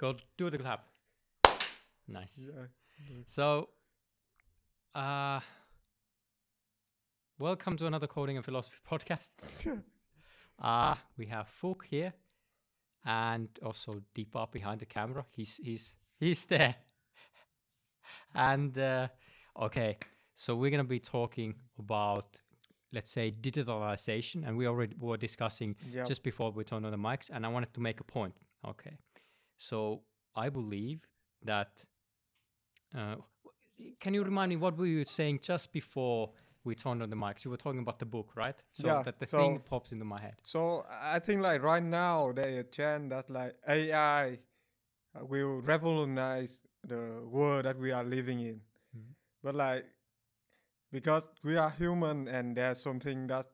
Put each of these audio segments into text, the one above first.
Go do the clap. Nice. Yeah. So, welcome to another Coding and Philosophy podcast. We have Phuoc here, and also Deepa behind the camera. He's there. And okay, so we're gonna be talking about, let's say, digitalization, and we already were discussing Yeah. just before we turned on the mics, and I wanted to make a point. Okay, so I believe that. Can you remind me what were you saying just before we turned on the mics? You were talking about the book, right? So Yeah, that the so- thing pops into my head. So I think like right now there's a chance that like AI will revolutionize the world that we are living in. Mhm. But like because we are human and there's something that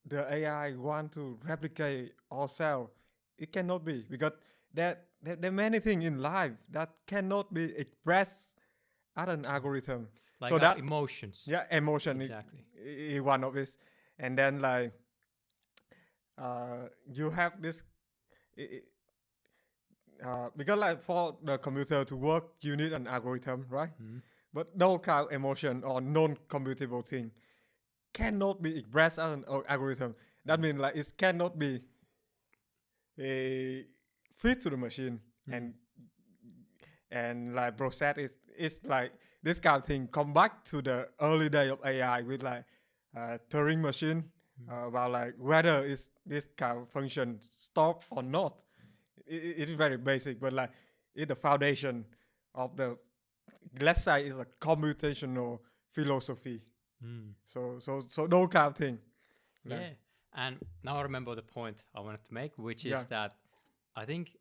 the AI want to replicate ourselves, it cannot be because there are many things in life that cannot be expressed as an algorithm. Like so our that emotions. yeah, emotion Exactly. is one of it, and then like you have this because like for the computer to work you need an algorithm, right? Mhm. But those kind of emotion or non-computable thing cannot be expressed as an algorithm. That means like it cannot be fit to the machine and like process it. It's like this kind of thing come back to the early day of AI with like Turing machine about like whether is this kind of function stop or not. It is very basic, but like it's the foundation of the, let's say, it's a computational philosophy. Mm. So those kind of thing. Like, Yeah, and now I remember the point I wanted to make, which is Yeah. that I think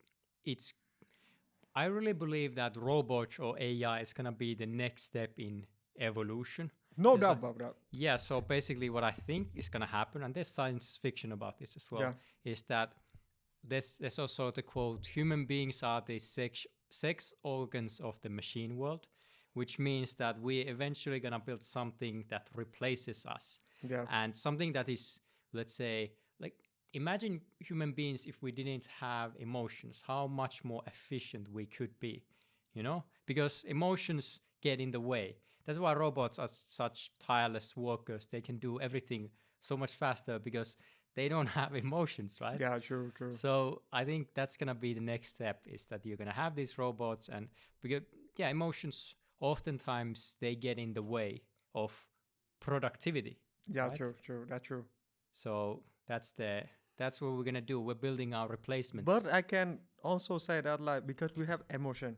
I really believe that robots or AI is gonna be the next step in evolution. No It's doubt like- about that. Yeah, so basically what I think is gonna happen, and there's science fiction about this as well, Yeah. is that there's also the quote, human beings are the sex organs of the machine world, which means that we're eventually gonna build something that replaces us. Yeah. And something that is, let's say, like, imagine human beings if we didn't have emotions, how much more efficient we could be, because emotions get in the way. That's why robots are such tireless workers. They can do everything so much faster because they don't have emotions, right? Yeah, true. So I think that's gonna be the next step, is that you're gonna have these robots, and because emotions oftentimes they get in the way of productivity. Yeah, right? true. That's true. So that's what we're gonna do. We're building our replacements. But I can also say that like because we have emotion,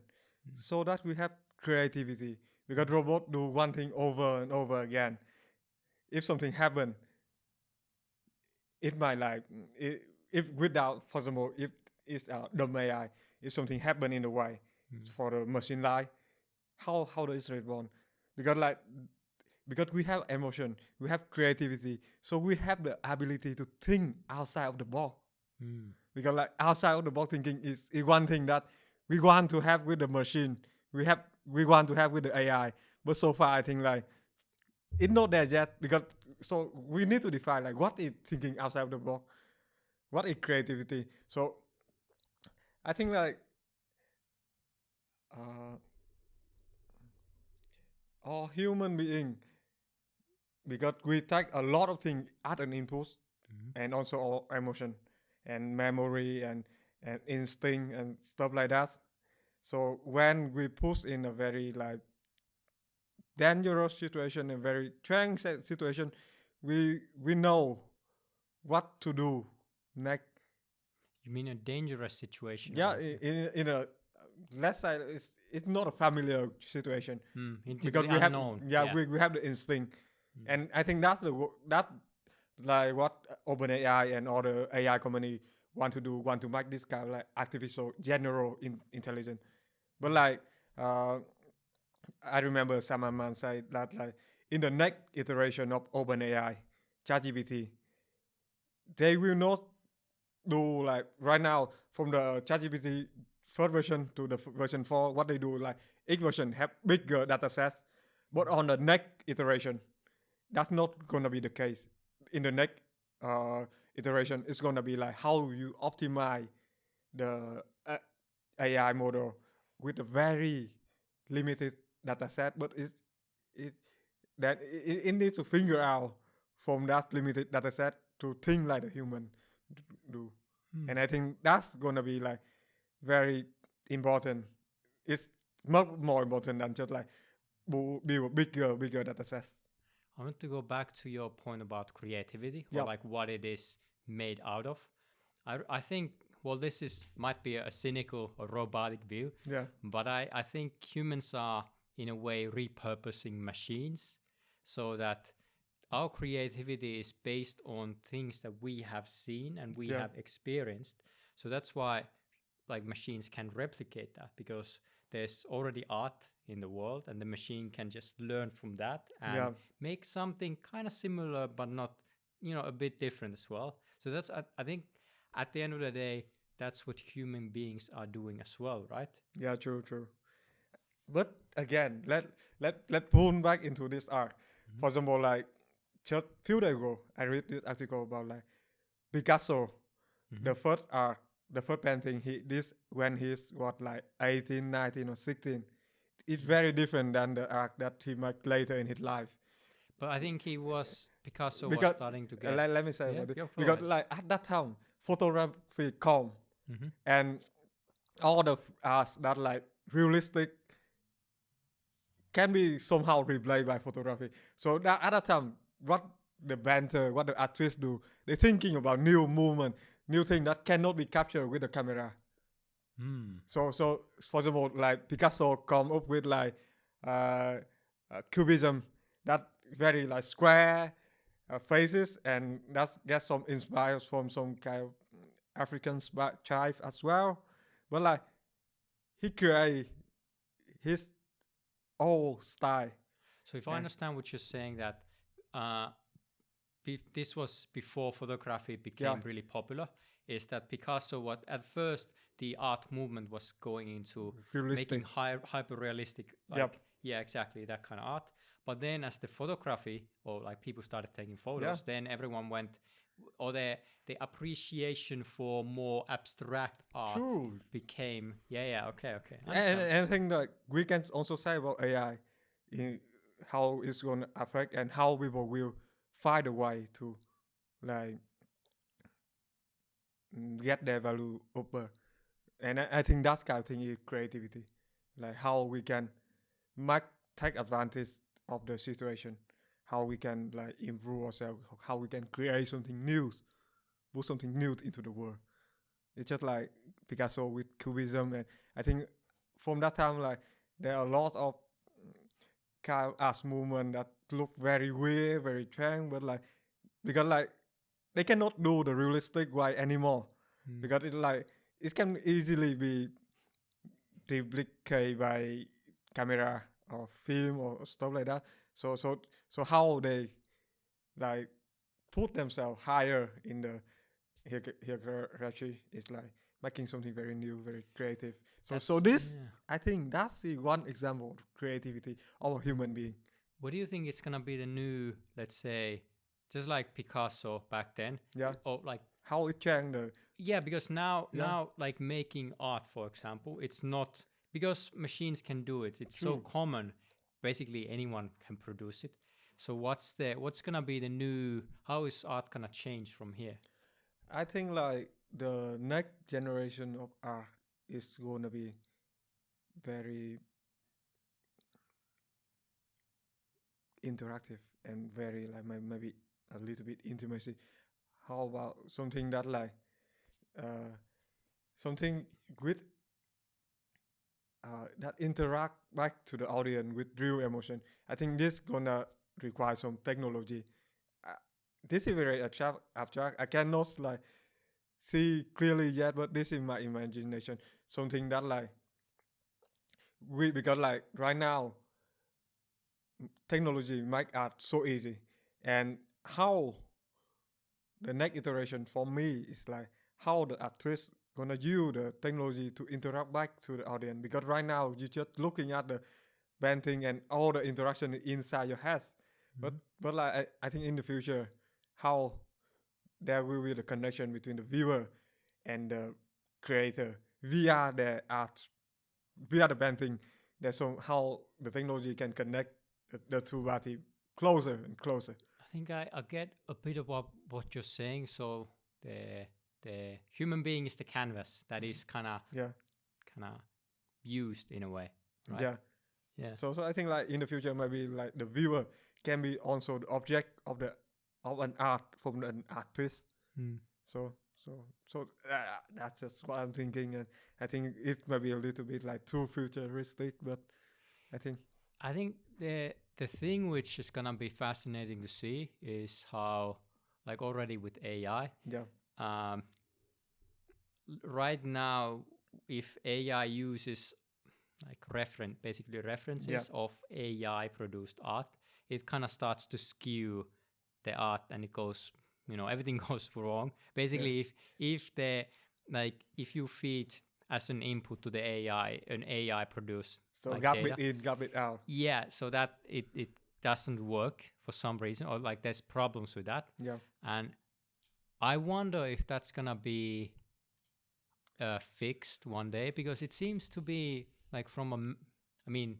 so that we have creativity. Because robot do one thing over and over again. If something happen, it might like if without, for example, if it's dumb AI, if something happen in the way for the machine line, how does it respond? Because we have emotion, we have creativity, so we have the ability to think outside of the box. Because like outside of the box thinking is one thing that we want to have with the machine, we want to have with the AI. But so far I think like it's not there yet, because so we need to define like what is thinking outside of the box, what is creativity. So I think like all human being, because we take a lot of things as an input, and also our emotion and memory and instinct and stuff like that. So when we push in a very like dangerous situation, a very trying situation, we know what to do next. You mean a dangerous situation? Yeah, in a, let's say it's not a familiar situation, Into because the we have unknown. we have the instinct, and I think that's that like what OpenAI and other AI company want to make this kind of like artificial general intelligence. But like I remember someone said that like in the next iteration of OpenAI, ChatGPT, they will not do like right now from the ChatGPT first version to the version 4. What they do like each version have bigger data sets, but on the next iteration, that's not gonna be the case. In the next iteration, it's gonna be like how you optimize the AI model with a very limited data set, but it it needs to figure out from that limited data set to think like a human do. Hmm. And I think that's gonna be like very important. It's much more important than just like build a bigger data sets. I want to go back to your point about creativity or Yep. like what it is made out of. I think, well, this is might be a cynical or robotic view, Yeah. but I think humans are in a way repurposing machines so that our creativity is based on things that we have seen and we Yeah. have experienced. So that's why like machines can replicate that, because there's already art in the world and the machine can just learn from that and Yeah. make something kind of similar but not, you know, a bit different as well. So that's I think at the end of the day that's what human beings are doing as well, right? Yeah. True. True. But again, let pull back into this art. Mm-hmm. For example, like just few days ago, I read this article about like Picasso, Mm-hmm. the first art, the first painting he this when he's what like 18, 19 or 16. It's very different than the art that he made later in his life. But I think Picasso was Because starting to get. let me say Yeah, about it. yeah, go Because ahead. like at that time, photography come Mm-hmm. and all the arts that like realistic can be somehow replaced by photography. So that at that time, what the banter, what the artists do, they're thinking about new movement, new thing that cannot be captured with the camera. Mm. So for example, like Picasso come up with like uh, cubism, that very like square faces, and that's get some inspired from some kind of African child as well. But like he create his own style. So if I Yeah, understand what you're saying, that uh, this was before photography yeah, became really popular, is that Picasso, what at first the art movement was going into making realistic. hyper realistic, Yep. like, yeah, exactly that kind of art. But then as the photography or like people started taking Yeah. photos, then everyone went, or the appreciation for more abstract art True. became, yeah, okay, I And understand what you're I saying. think that we can also say about AI, in how it's going to affect and how people will find a way to like get their value upper. And I think that's kind of thing is creativity, like how we can make take advantage of the situation, how we can like improve ourselves, how we can create something new, put something new into the world. It's just like Picasso with Cubism, and I think from that time, like there are a lot of kind of art movement that look very weird, very strange, but like because like they cannot do the realistic way anymore, Mm. because it like it can easily be duplicated by camera or film or stuff like that. So how they like put themselves higher in the hierarchy is like making something very new, very creative. So That's, this, yeah. I think that's the one example of creativity of a human being. What do you think is gonna be the new, let's say, just like Picasso back then, Yeah, or like, how it changed the yeah, because now yeah, like making art, for example, it's not because machines can do it. It's so true. common. Basically, anyone can produce it. So what's gonna be the new? How is art gonna change from here? I think like the next generation of art is gonna be very interactive and very like maybe a little bit intimacy. How about something that like uh, something with that interact back to the audience with real emotion. I think this gonna require some technology. Uh, this is very abstract. I cannot like see clearly yet, but this is my imagination. Something that like we because like right now technology make art so easy, and how the next iteration for me is like how the artist gonna use the technology to interact back to the audience, because right now you're just looking at the painting and all the interaction inside your head, but Mhm. like I think in the future how there will be the connection between the viewer and the creator, via the art, via the painting. That's how the technology can connect the two party closer and closer. I think I get a bit of what you're saying. So the the human being is the canvas that is kind of Yeah, used in a way, right? yeah. Yeah. So I think like in the future maybe like the viewer can be also the object of an art from an artist. Mm. So that's just what I'm thinking, and I think it might be a little bit like too futuristic, but I think I think the thing which is gonna be fascinating to see is how, like already with AI, yeah, um, right now, if AI uses like basically yeah, references of AI produced art, it kind of starts to skew the art, and it goes, everything goes wrong. yeah. Basically, if the if you feed as an input to the AI an AI produced So like gap data, it in, gap it out. yeah, so that it doesn't work for some reason, or like there's problems with that. Yeah, And I wonder if that's gonna be fixed one day, because it seems to be like from I mean,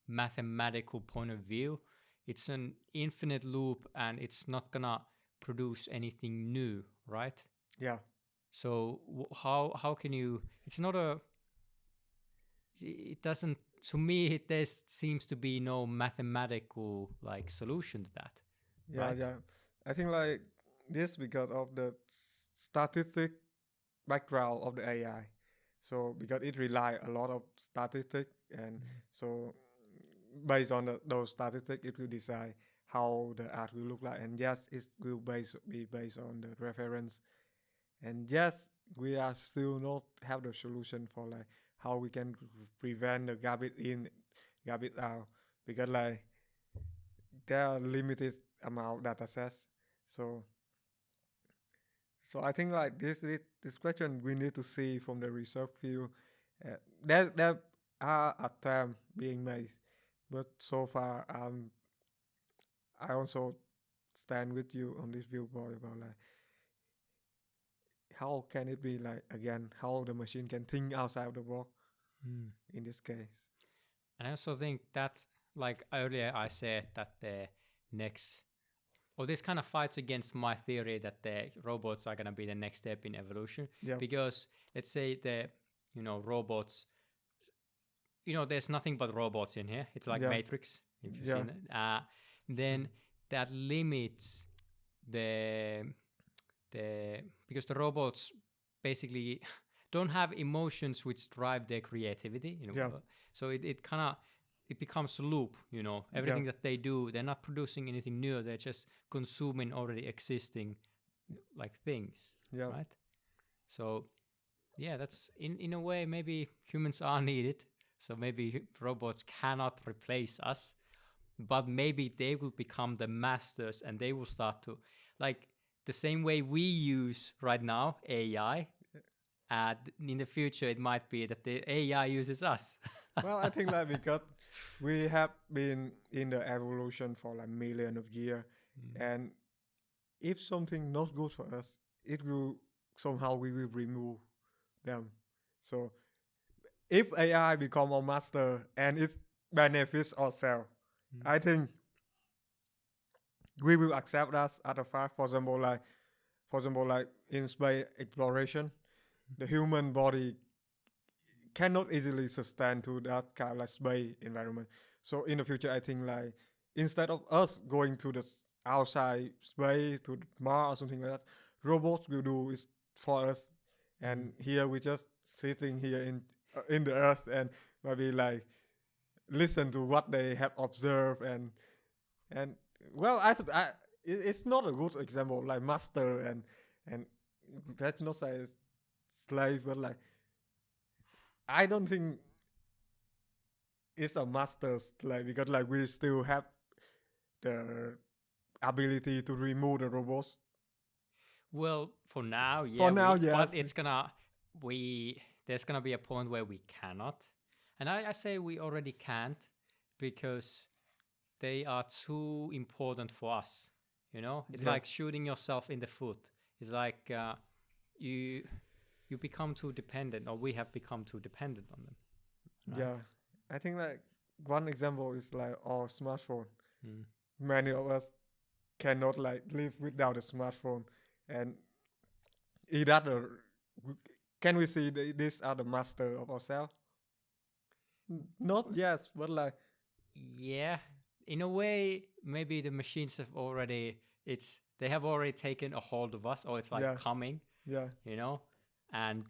mathematical point of view, it's an infinite loop and it's not gonna produce anything new, right? yeah, So how can you? It's not a. It doesn't. To me, there seems to be no mathematical like solution to that, yeah, right? yeah. I think like this because of the statistic background of the AI. So because it rely a lot of statistic, and Mm. so based on those statistics, it will decide how the art will look like. And yes, it will be based on the reference. And yes, we are still not have the solution for like how we can prevent the garbage in, garbage out, because like there are limited amount data sets. So so I think like this question we need to see from the research field. There are attempts being made, but so far I also stand with you on this viewpoint about like how can it be like again how the machine can think outside of the box Mm. in this case. And I also think that, like earlier, I said that the next, well, this kind of fights against my theory that the robots are going to be the next step in evolution. Yeah, Because let's say robots, there's nothing but robots in here. It's like yeah, Matrix, if you've yeah, seen it. Then that limits the because the robots basically don't have emotions which drive their creativity. yeah, So it kind of, it becomes a loop. yeah, Everything that they do, they're not producing anything new. They're just consuming already existing like things, yeah. right? So yeah, that's in a way maybe humans are needed. So maybe robots cannot replace us, but maybe they will become the masters and they will start to, like, the same way we use right now AI. In the future, it might be that the AI uses us. Well, I think like because we have been in the evolution for like million of years, Mm. and if something not good for us, it will somehow we will remove them. So if AI become our master and it benefits ourselves, Mm. I think we will accept that as a fact. For example, like in space exploration, the human body cannot easily sustain to that kind of like space environment. So in the future, I think like instead of us going to the outside space to Mars or something like that, robots will do is for us. Mm. And here we just sitting here in the earth and maybe like listen to what they have observed and well it's not a good example like master and let's not say slave, but like I don't think it's a master's like because like we still have the ability to remove the robots. Well, for now, For yeah, now, but yes. it's gonna, there's gonna be a point where we cannot. And I say we already can't, because they are too important for us. It's Yeah. like shooting yourself in the foot. It's like you. you become too dependent, or we have become too dependent on them. Right? Yeah, I think like one example is like our smartphone. Mm. Many of us cannot like live without a smartphone, and either can we see these are the master of ourselves? Not yes, but like Yeah, in a way, maybe the machines have already they have already taken a hold of us, or it's like yeah, coming, yeah. and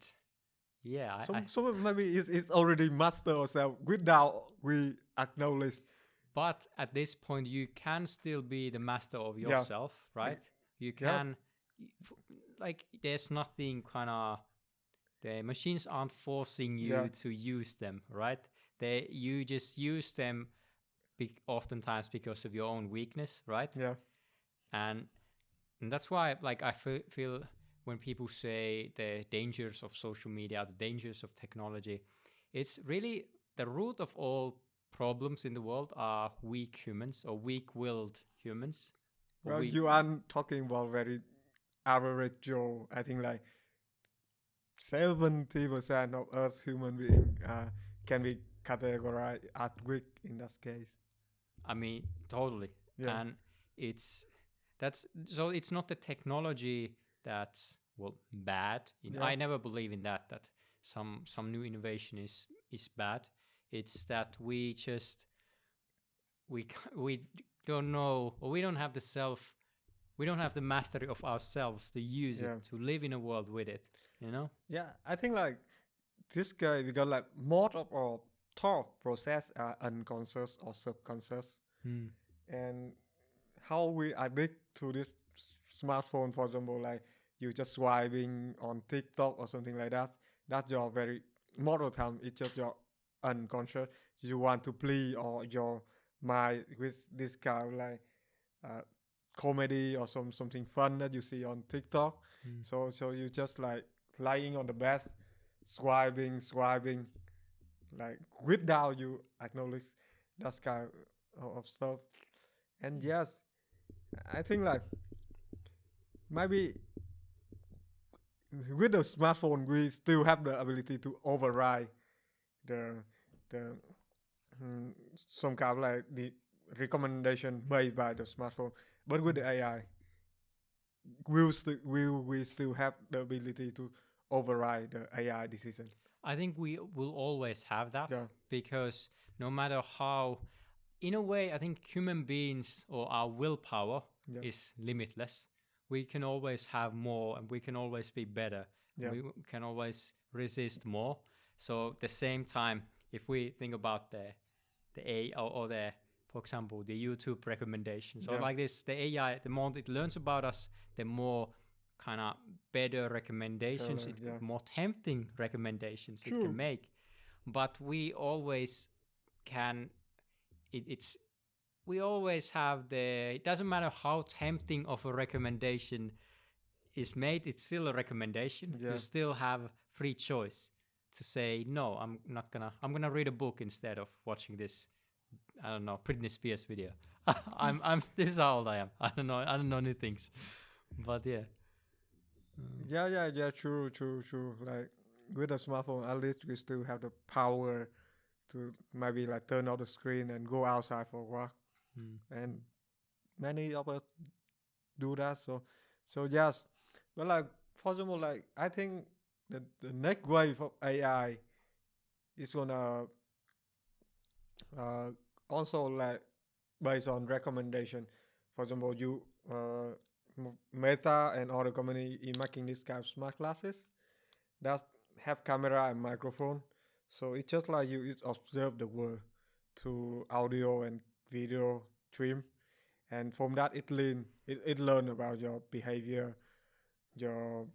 yeah, So maybe it's already master ourselves without we acknowledge. but at this point you can still be the master of Yeah, yourself, right? You yeah, can, like, there's nothing kind of, the machines aren't forcing yeah, you to use them, right? You just use them oftentimes because of your own weakness, right? yeah, And that's why, like, I feel when people say the dangers of social media, the dangers of technology, it's really the root of all problems in the world are weak humans, or weak-willed humans, or well, weak. you aren't talking about very average Joe. I think like 70% of Earth human being can be categorized as weak in that case. I mean, totally. Yeah, And it's that's so it's not the technology that's, well, bad. yeah, I never believe in that some new innovation is bad. It's that we don't know, or we don't have we don't have the mastery of ourselves to use it, yeah, to live in a world with it, you know? yeah. I think like this guy because like most of our thought process are unconscious or subconscious, Hmm. and how we addict to this smartphone, for example, like you just swiping on TikTok or something like that. That's your very moral time. It's just your unconscious. You want to play or your mind with this kind of like uh, comedy or something fun that you see on TikTok. Hmm. So you just like lying on the bed, swiping, like without you acknowledge that kind of stuff. And yes, I think like maybe with the smartphone we still have the ability to override the the mm, some kind of like the recommendation made by the smartphone. But with the AI, will we still have the ability to override the AI decision? I think we will always have that, Yeah, because no matter how, in a way, I think human beings, or our willpower, yeah, is limitless. We can always have more, and we can always be better. yeah, We can always resist more. So at the same time, if we think about the A, or the, for example, the YouTube recommendations, or yeah, like this, the AI, the more it learns about us, the more kind of better recommendations, yeah. more tempting recommendations it can True. make. But we always can, it's we always have it doesn't matter how tempting of a recommendation is made, it's still a recommendation. You Yeah. still have free choice to say, no, I'm gonna read a book instead of watching this, I don't know, Britney Spears video. This is how old I am. I don't know new things. But yeah. Yeah. True. Like with a smartphone, at least we still have the power to maybe like turn off the screen and go outside for a walk. Mm. And many of us do that. So yes, but like for example, like I think the next wave of AI is gonna uh, also like based on recommendation. For example, you Meta and other company in making this kind of smart glasses that have camera and microphone. So it's just like you observe the world through audio and video stream, and from that it learn about your behavior, your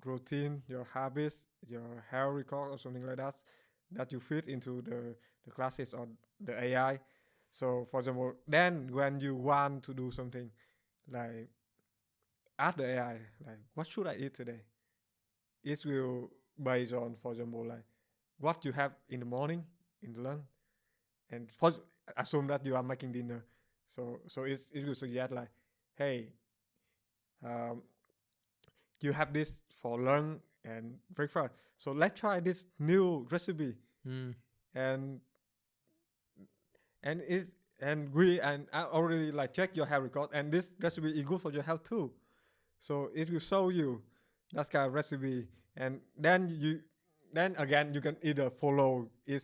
routine, your habits, your health record or something like that that you fit into the classes or the AI. So for example, then when you want to do something like ask the AI like what should I eat today? It will based on for example like what you have in the morning, in the lunch, and for assume that you are making dinner. So it will suggest like, hey, um, you have this for lunch and breakfast. So let's try this new recipe, Mm. and and is and we and I already like check your health record, and this recipe is good for your health too. So it will show you that kind of recipe, and then again you can either follow it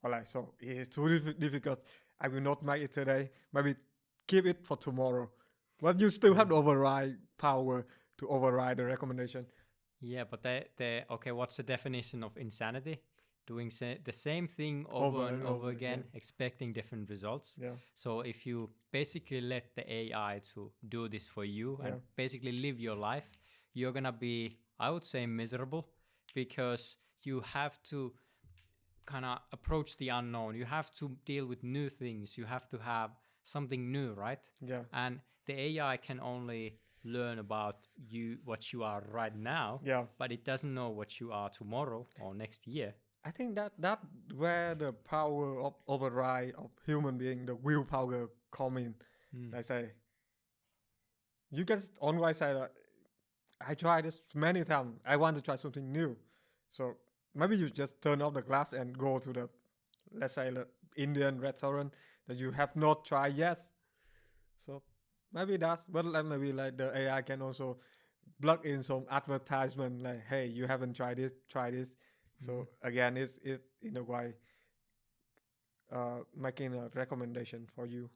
or like, so it's too difficult, I will not make it today. Maybe keep it for tomorrow, but you still have Mm. the override power to override the recommendation. Yeah, but okay, what's the definition of insanity? Doing the same thing over Over and and over over again, again. expecting different results. Yeah, So if you basically let the AI to do this for you and yeah, basically live your life, you're gonna be, I would say, miserable, because you have to kind of approach the unknown. You have to deal with new things. You have to have something new, right? yeah, And the AI can only learn about you, what you are right now, yeah. but it doesn't know what you are tomorrow or next year. I think that where the power of override of human being, the willpower come in. Mm. Like say, you can always say that I tried this many times. I want to try something new. So maybe you just turn off the glass and go to the, let's say, the Indian restaurant that you have not tried yet. So maybe that's, but like maybe like the AI can also plug in some advertisement like, hey, you haven't tried this, try this. Mm. So again, it's in a way making a recommendation for you.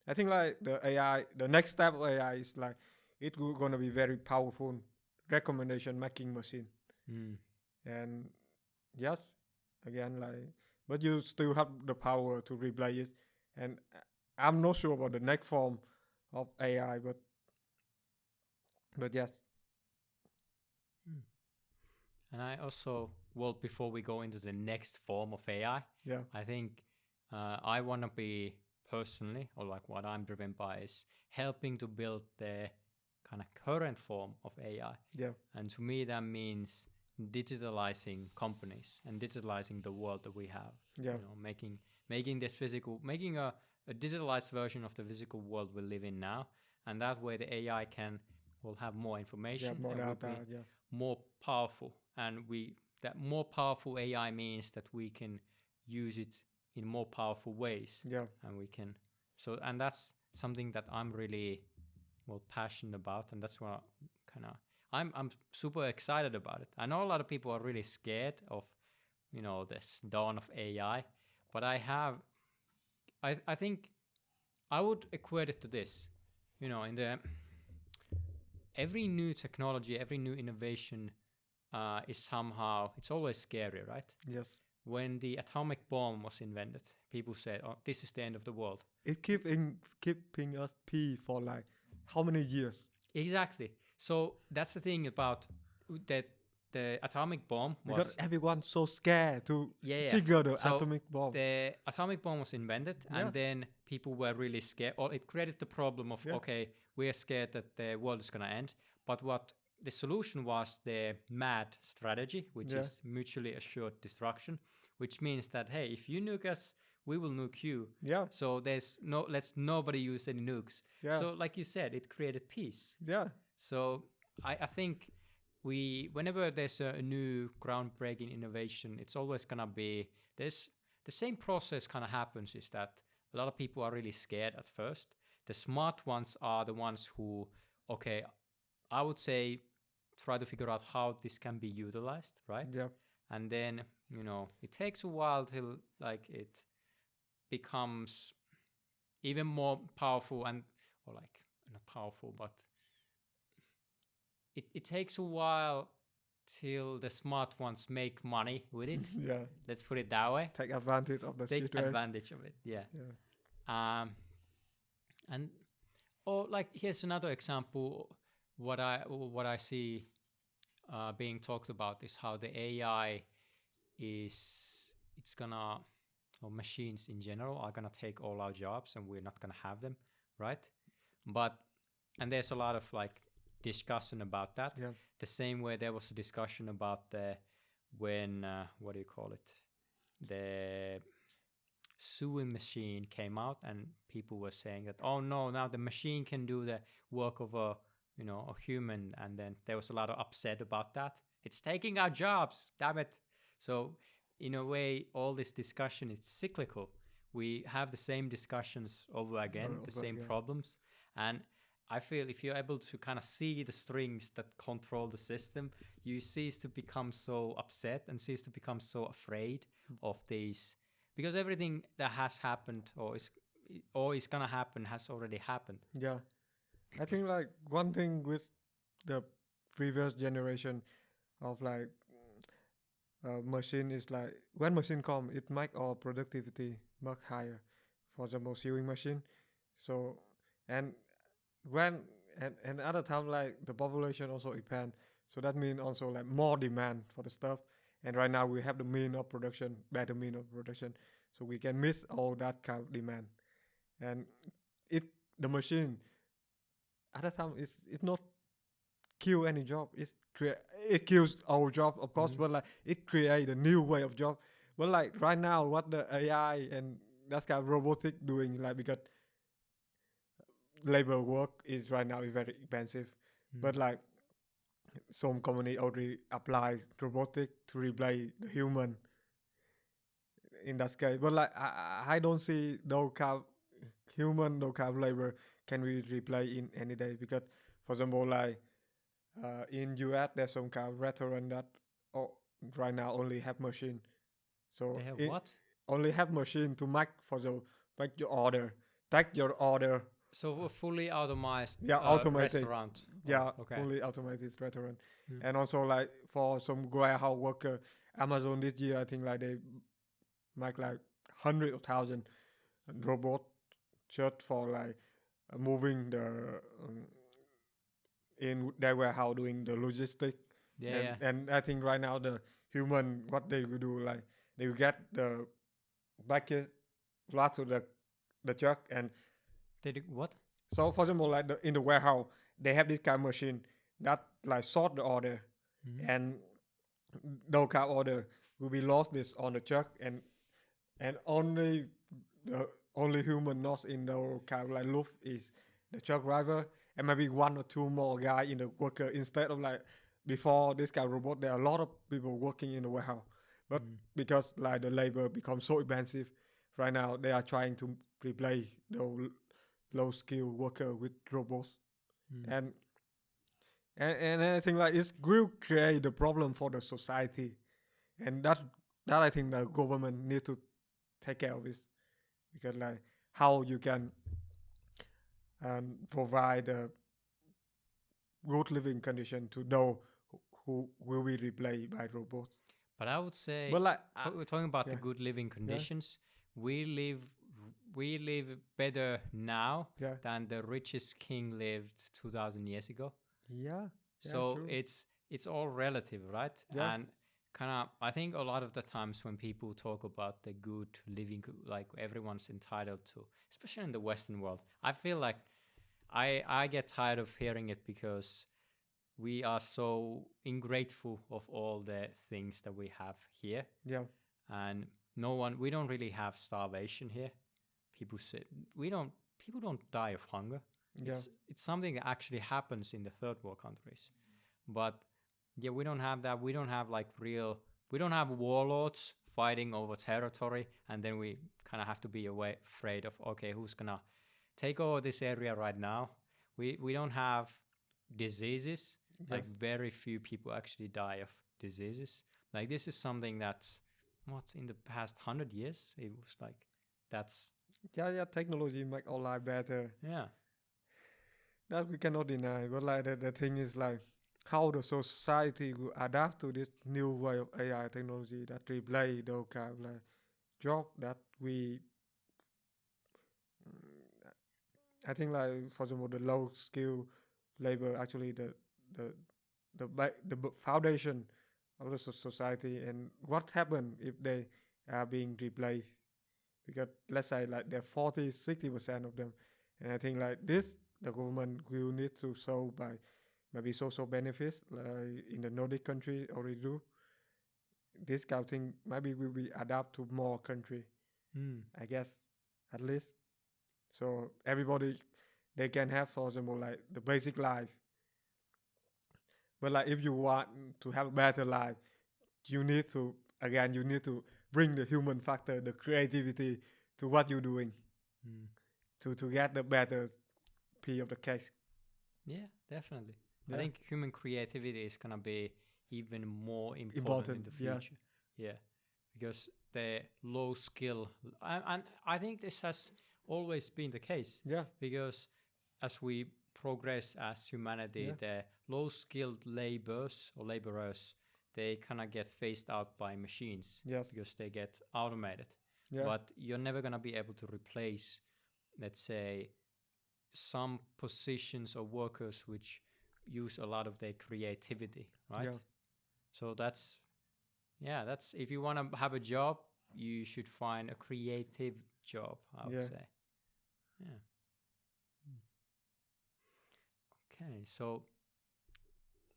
I think like the AI, the next step of AI is like it's gonna be very powerful recommendation making machine. Mm. And yes, again like, but you still have the power to replay it. And I'm not sure about the next form of AI, but yes, Mm. And I also, well, before we go into the next form of AI, yeah, I think I want to be personally, or like what I'm driven by, is helping to build the kind of current form of AI. yeah, And to me, that means digitalizing companies and digitalizing the world that we have. yeah, You know, making this physical, making a digitalized version of the physical world we live in now, and that way the AI will have more yeah, information more and will data, be yeah, more powerful. And that more powerful AI means that we can use it in more powerful ways, yeah, and we can. So, and that's something that I'm really passionate about, and that's what kind of I'm super excited about it. I know a lot of people are really scared of this dawn of AI, but I think I would equate it to this. In the every new technology, every new innovation is somehow, it's always scary, right? yes. When the atomic bomb was invented, people said, "Oh, this is the end of the world." It keeping us pee for like how many years? Exactly. So that's the thing about that. The atomic bomb Because was, everyone's so scared to yeah, yeah. trigger the So atomic bomb. the atomic bomb was invented, Yeah, and then people were really scared. Or it created the problem of, yeah, okay, we are scared that the world is gonna end. But what the solution was, the MAD strategy, which yeah, is mutually assured destruction, which means that, hey, if you nuke us, we will nuke you. yeah, So let's nobody use any nukes. yeah, So like you said, it created peace. yeah, So I think whenever there's a new groundbreaking innovation, it's always gonna be there's the same process kind of happens, is that a lot of people are really scared at first. The smart ones are the ones who, okay, I would say, try to figure out how this can be utilized, right? yeah, And then, it takes a while till like it becomes even more powerful, and or like not powerful, but it takes a while till the smart ones make money with it. yeah. Let's put it that way. Take advantage of the Take situation. advantage of it. Yeah. Yeah, And or like, here's another example. What I see being talked about is how the AI it's gonna, or machines in general are gonna take all our jobs, and we're not gonna have them, right? But and there's a lot of like discussion about that. yeah, The same way there was a discussion about when what do you call it, the sewing machine came out, and people were saying that, oh no, now the machine can do the work of a human, and then there was a lot of upset about that. it's taking our jobs, damn it. So in a way, all this discussion is cyclical. We have the same discussions over again, the same problems. And I feel if you're able to kind of see the strings that control the system, you cease to become so upset and cease to become so afraid of these, because everything that has happened or is gonna happen has already happened. Yeah, I think like one thing with the previous generation of like machine is like when machine come, it make our productivity much higher. For example, sewing machine. So and when and other time like the population also expand. So that means also like more demand for the stuff. And right now we have the mean of production, better mean of production, so we can miss all that kind of demand. And it the machine at that time it's not kill any job. It kills our job, of course, but like it create a new way of job. But like right now, what the AI and that kind of robotic doing, like because labor work is right now is very expensive, but like some company already apply robotic to replace the human in that case. But like I don't see those kind of human, those kind of labor can be replaced in any day because, for example, like in US, there's some kind of restaurant that oh, right now only have machine. So They have it what? only have machine to make for the make your order, take your order. So a fully automated Yeah, automated. restaurant. Yeah, Oh, okay. fully automated restaurant. And also like for some warehouse worker, Amazon this year I think like they make like 100,000 robot just for like moving the in their warehouse doing the logistic. Yeah, And I think right now the human what they will do like they will get the bucket flat to the truck. And They do what? so for example like in the warehouse they have this kind of machine that like sort the order. And those kind of order will be lost this on the truck. And only the only human not in the kind of like loop is the truck driver and maybe one or two more guy in the worker instead of like before this kind of robot there are a lot of people working in the warehouse. But because like the labor becomes so expensive right now they are trying to replace the low skill worker with robots. and and I think like it will create the problem for the society. And that I think the government need to take care of this because like how you can provide a good living condition to those who will be replaced by robots. But I would say, But like we're talking about the yeah, good living yeah, conditions. We live, we live better now yeah, than the richest king lived 2,000 years ago. yeah, yeah, So true. it's all relative, right? Yeah. And kind of, I think a lot of the times when people talk about the good living, like everyone's entitled to, especially in the Western world, I feel like I get tired of hearing it because we are so ungrateful of all the things that we have here. Yeah. And we don't really have starvation here. People say people don't die of hunger. Yeah. It's something that actually happens in the third world countries. But yeah, we don't have that. We don't have like we don't have warlords fighting over territory, and then we kind of have to be afraid of, okay, who's gonna take over this area right now. We don't have diseases. Like Yes. very few people actually die of diseases. Like this is something that's what in the past 100 years it was like that's Yeah, yeah, technology make our life better. yeah. That we cannot deny. But like the thing is like how the society will adapt to this new way of AI technology that replace those kind of like job that we I think like for example the low skill labor actually the the foundation of the society. And what happen if they are being replaced because let's say like there are 40-60% of them. And I think like this the government will need to show by maybe social benefits like in the Nordic country already do this kind of thing. Maybe will be adapt to more country, I guess, at least. So everybody they can have for example like the basic life. But like if you want to have a better life, you need to bring the human factor, the creativity to what you're doing to get the better piece of the cake. Yeah, definitely. Yeah. I think human creativity is gonna be even more important in the future. Yeah, because the low skill, and I think this has always been the case. Yeah. Because as we progress as humanity, the low skilled laborers, they kind of get phased out by machines. Yes. Because they get automated. Yeah. But you're never gonna be able to replace, let's say, some positions or workers which use a lot of their creativity, right? Yeah. So that's if you want to have a job, you should find a creative job, I would say. Yeah. Okay, so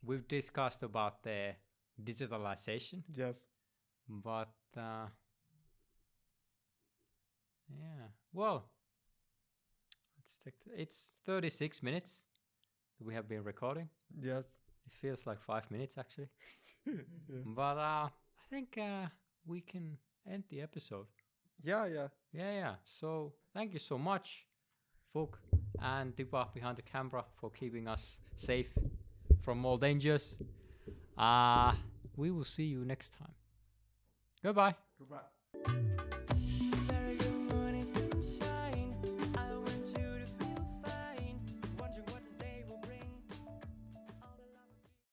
we've discussed about the digitalization. Yes. But well, it's 36 minutes we have been recording. Yes. It feels like 5 minutes actually. But I think we can end the episode. Yeah. So thank you so much, Phuoc and Dipa behind the camera, for keeping us safe from all dangers. We will see you next time. Goodbye. Goodbye.